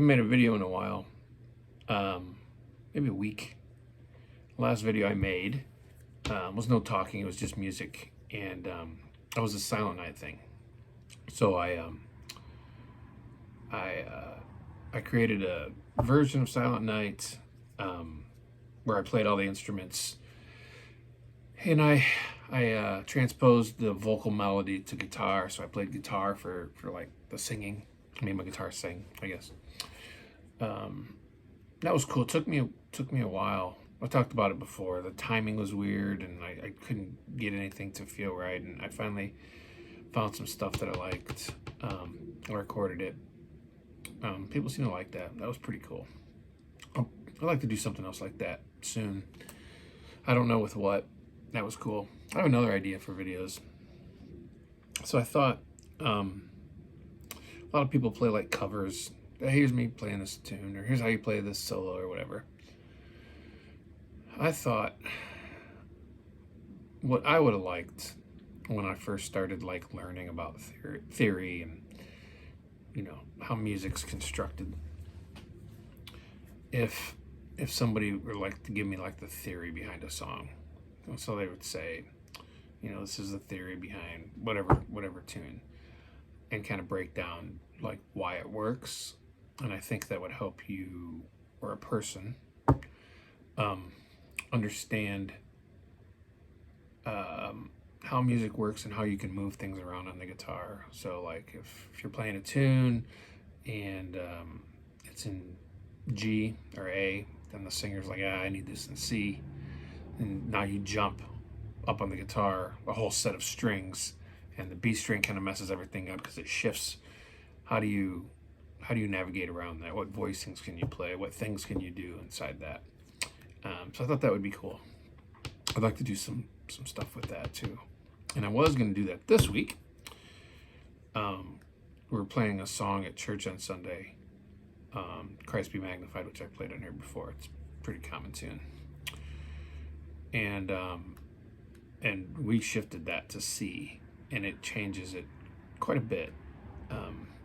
haven't made a video in a while, maybe a week. Last video I made was no talking; it was just music, and that was a Silent Night thing. So I created a version of Silent Night where I played all the instruments, and I transposed the vocal melody to guitar. So I played guitar for like the singing. I made my guitar sing, I guess. That was cool. It took me a while. I talked about it before. The timing was weird, and I couldn't get anything to feel right. And I finally found some stuff that I liked. I recorded it. People seem to like that. That was pretty cool. I'd like to do something else like that soon. I don't know with what. That was cool. I have another idea for videos. So I thought a lot of people play like covers. Here's me playing this tune, or here's how you play this solo, or whatever. I thought what I would have liked when I first started like learning about theory and how music's constructed. If somebody were like to give me like the theory behind a song, so they would say, this is the theory behind whatever tune, and kind of break down like why it works. And I think that would help you or a person understand how music works and how you can move things around on the guitar. So like if you're playing a tune and it's in G or A, then the singer's like, I need this in C. And now you jump up on the guitar a whole set of strings, and the B string kind of messes everything up because it shifts. How do you navigate around that? What voicings can you play? What things can you do inside that? So I thought that would be cool. I'd like to do some stuff with that too. And I was going to do that this week. We were playing a song at church on Sunday, Christ Be Magnified, which I played on here before. It's a pretty common tune. And we shifted that to C, and it changes it quite a bit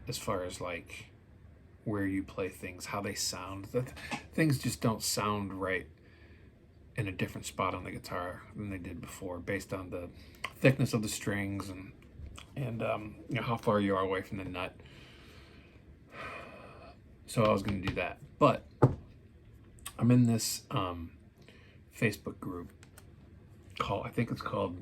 as far as like where you play things, how they sound. Things just don't sound right in a different spot on the guitar than they did before, based on the thickness of the strings and how far you are away from the nut. So I was going to do that, but I'm in this Facebook group I think it's called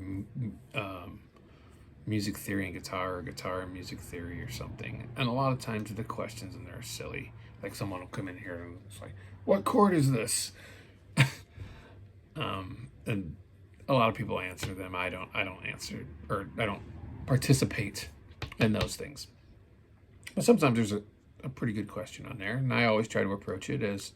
Music Theory and Guitar, or Guitar and Music Theory, or something. And a lot of times the questions in there are silly. Like someone will come in here and it's like, "What chord is this?" And a lot of people answer them. I don't answer, or I don't participate in those things. But sometimes there's a pretty good question on there, and I always try to approach it as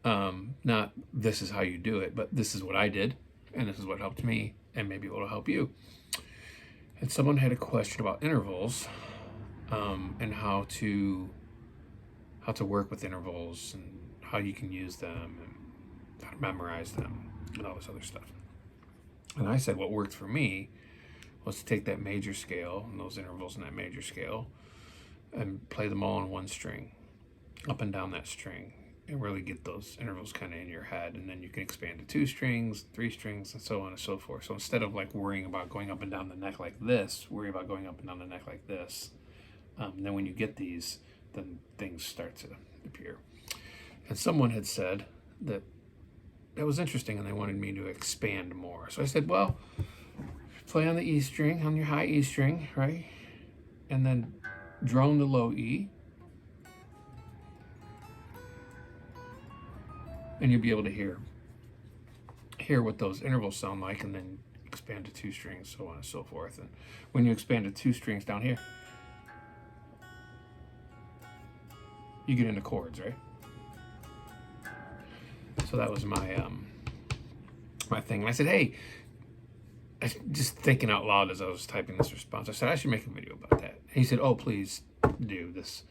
not this is how you do it, but this is what I did, and this is what helped me, and maybe it will help you. And someone had a question about intervals, and how to work with intervals, and how you can use them, and how to memorize them, and all this other stuff. And I said what worked for me was to take that major scale and those intervals in that major scale and play them all on one string, up and down that string, and really get those intervals kind of in your head. And then you can expand to 2 strings, 3 strings, and so on and so forth. So instead of like worrying about going up and down the neck like this, worry about going up and down the neck like this. And then when you get these, then things start to appear. And someone had said that was interesting, and they wanted me to expand more. So I said, well, play on the E string, on your high E string, right? And then drone the low E, and you'll be able to hear what those intervals sound like, and then expand to 2 strings, so on and so forth. And when you expand to 2 strings down here, you get into chords, right? So that was my my thing. And I said, hey, just thinking out loud as I was typing this response, I said I should make a video about that. And he said, oh, please do this.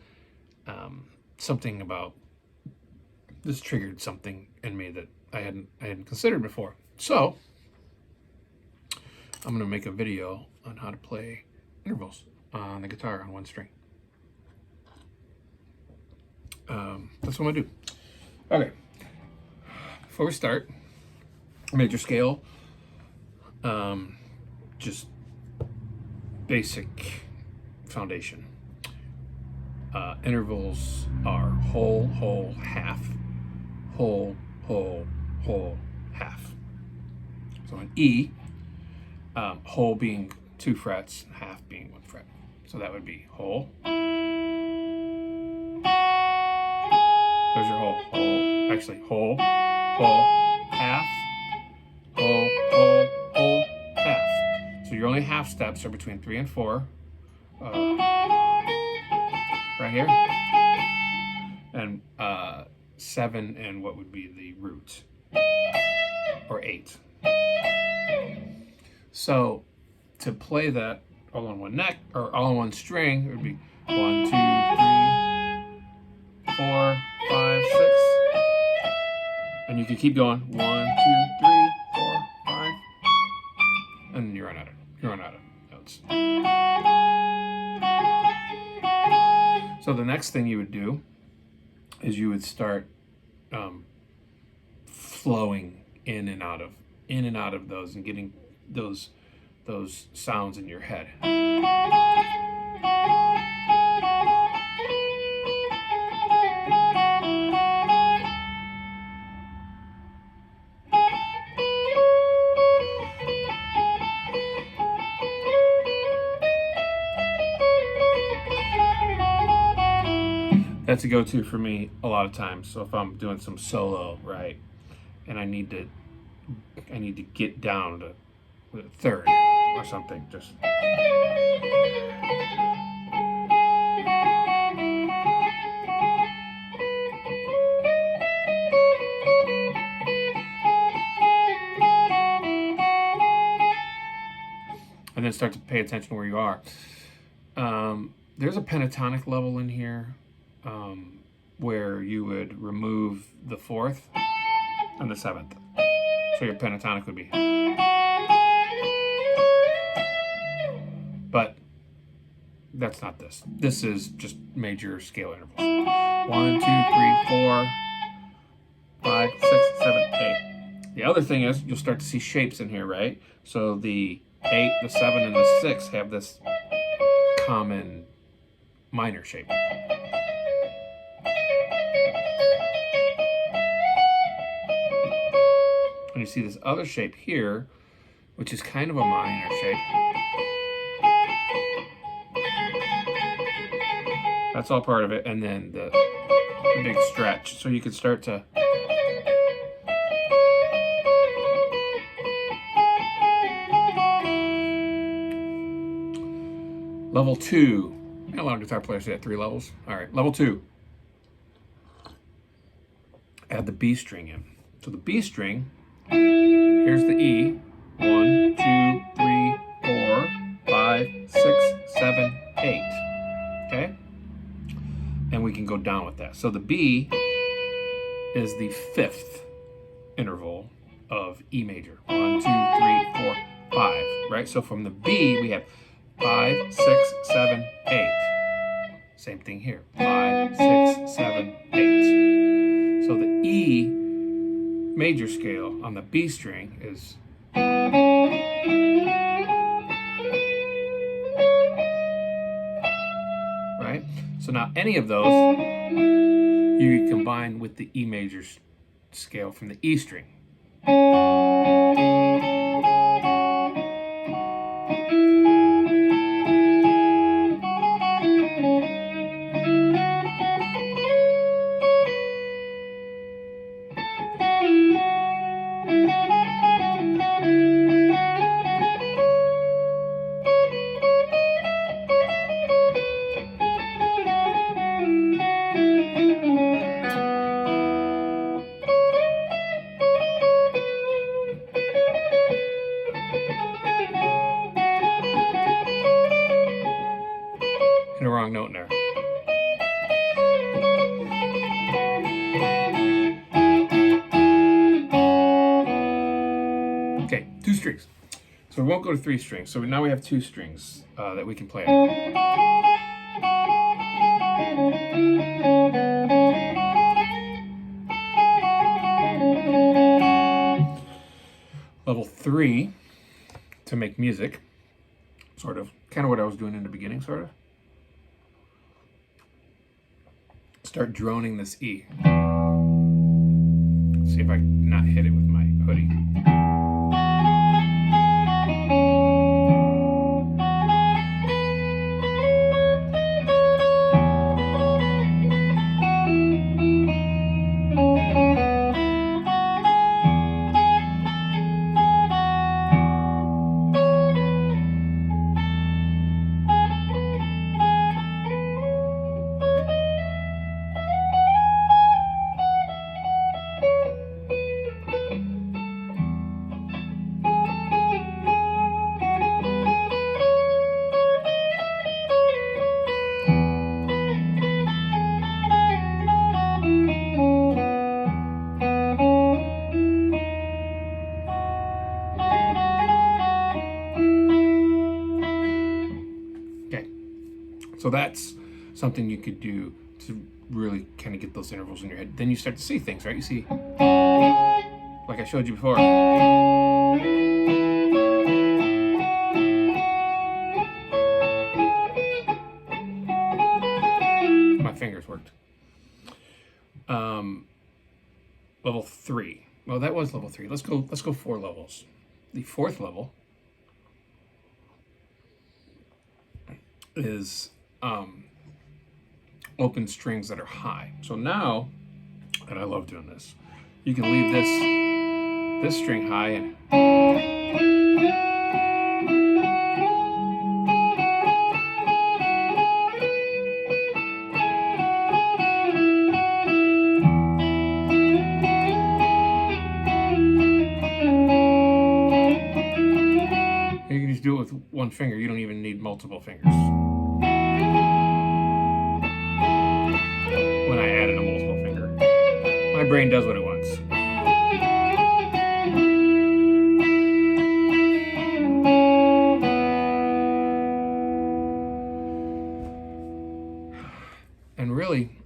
Something about this triggered something in me that I hadn't considered before. So I'm going to make a video on how to play intervals on the guitar on one string. That's what I'm gonna do. Okay. Before we start, major scale, just basic foundation. Intervals are whole, whole, half, whole, whole, whole, half. So an E, whole being 2 frets, half being 1 fret. So that would be whole. There's your whole, whole, actually whole, whole, half, whole, whole, whole, half. So your only half steps are between 3 and 4. Right here. And 7 and what would be the root, or 8. So to play that all on one neck, or all on one string, it would be 1, 2, 3, 4, 5, 6. And you can keep going. 1, 2, 3, 4, 5. And you run out of notes. So the next thing you would do is you would start flowing in and out of those and getting those sounds in your head. That's a go-to for me a lot of times. So if I'm doing some solo, right, and I need to get down to the 3rd or something, just and then start to pay attention where you are. There's a pentatonic level in here. Where you would remove the 4th and the 7th. So your pentatonic would be. But that's not this. This is just major scale intervals. 1, 2, 3, 4, 5, 6, 7, 8. The other thing is you'll start to see shapes in here, right? So the 8, the 7, and the 6 have this common minor shape. And you see this other shape here, which is kind of a minor shape. That's all part of it. And then the big stretch. So you could start to level 2. A lot of guitar players say at 3 levels. All right, level 2. Add the B string in. So the B string, here's the E. 1, 2, 3, 4, 5, 6, 7, 8. Okay? And we can go down with that. So the B is the 5th interval of E major. 1, 2, 3, 4, 5. Right? So from the B, we have 5, 6, 7, 8. Same thing here. 5, 6, 7, 8. So the E major scale on the B string is right. So now any of those you combine with the E major scale from the E string. Hit a wrong note in there. Okay, 2 strings. So we won't go to 3 strings. So now we have 2 strings that we can play on. Level 3, to make music, sort of, kind of what I was doing in the beginning, sort of. Start droning this E. See if I can not hit it with my hoodie. So that's something you could do to really kind of get those intervals in your head. Then you start to see things, right? You see, like I showed you before. My fingers worked. Level 3. Well, that was level 3. Let's go 4 levels. The 4th level is open strings that are high. So now, and I love doing this, you can leave this string high and you can just do it with one finger. You don't even need multiple fingers. When I added a multiple finger, my brain does what it wants. And really,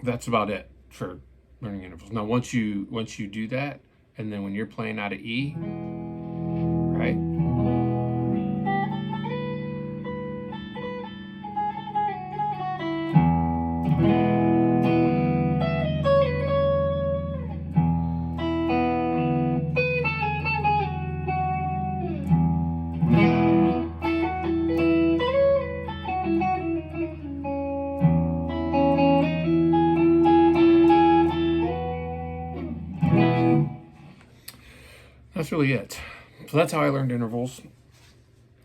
that's about it for learning intervals. Now, once you do that, and then when you're playing out of E, right? That's really it. So that's how I learned intervals.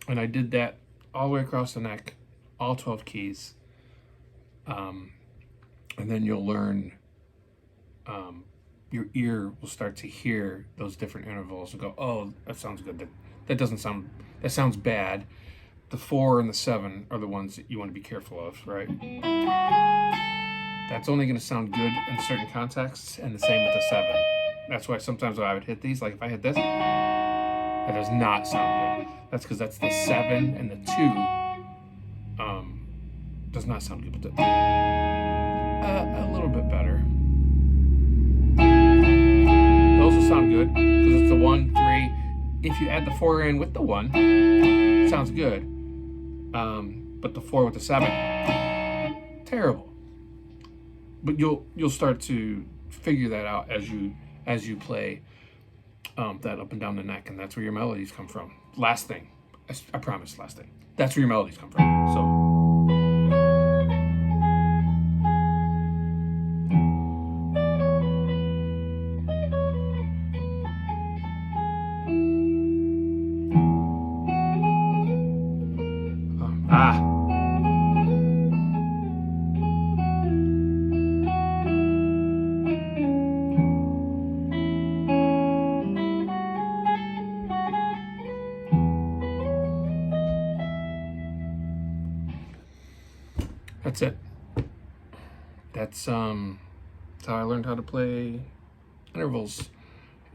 And I did that all the way across the neck, all 12 keys. And then you'll learn, your ear will start to hear those different intervals and go, oh, that sounds good. That sounds bad. The 4 and the 7 are the ones that you want to be careful of, right? That's only going to sound good in certain contexts, and the same with the 7. That's why sometimes when I would hit these, like if I hit this, that does not sound good. That's because that's the 7 and the 2 does not sound good, but a little bit better. Those will sound good because it's the 1, 3. If you add the 4 in with the 1, it sounds good. But the 4 with the 7, terrible. But you'll start to figure that out as you play that up and down the neck, and that's where your melodies come from. Last thing, I promise. Last thing, that's where your melodies come from. So. That's it. That's how I learned how to play intervals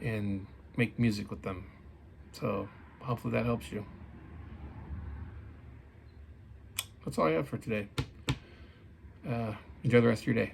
and make music with them. So hopefully that helps you. That's all I have for today. Enjoy the rest of your day.